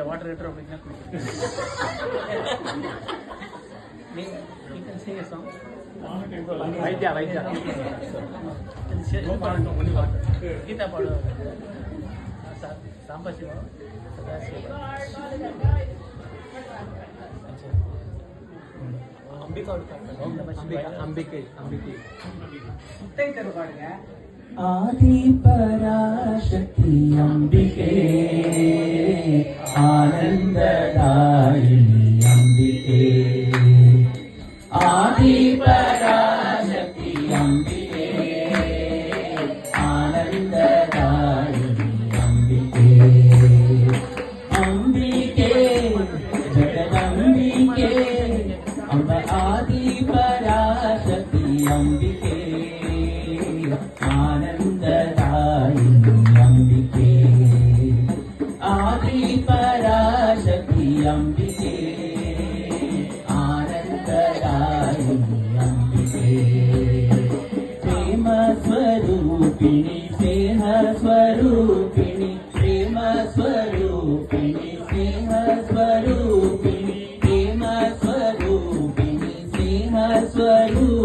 water heater அப்படின்னா வைத்தியா வைத்தியா ಗೀತಾ ಪಾಡು ಸಾಂಬಶಿವ ಸದಾಶಿವ ಅಂಬಿಕಾ ಓಂ ನಮಃ ಶಿವಾಯ ಅಂಬಿಕೆ ಮುತ್ತೈದರು ಪಾಡುங்க ಆದಿ ಪರಾಶಕ್ತಿ ಅಂಬಿಕೆ ಆನಂದದಾಯಿನಿ ಅಂಬಿಕೆ ಆದಿ ಪರಾಶಕ್ತಿ ಅಂಬಿಕೆ ಆನಂದದಾಯಿನಿ ಅಂಬಿಕೆ ಅಂಬಿಕೆ ಜಗದಂಬಿಕೆ ಅಂಬ ಆದಿ ಪರಾಶಕ್ತಿ ಅಂಬಿಕೆ ಆನಂದದಾಯಿನಿ ಅಂಬಿಕೆ ಆದಿ ಪರಾಶಕ್ತಿ ಅಂಬಿಕೆ ಆನಂದದಾಯಿನಿ ಅಂಬಿಕೆ ಪ್ರೇಮ ಸ್ವರೂಪಿಣಿ ಸ್ನೇಹ ಸ್ವರೂಪಿಣಿ ಪ್ರೇಮ ಸ್ವರೂಪಿಣಿ ಸ್ನೇಹ ಸ್ವರೂಪಿಣಿ ಪ್ರೇಮ ಸ್ವರೂಪಿಣಿ ಸ್ನೇಹ ಸ್ವರೂಪಿಣಿ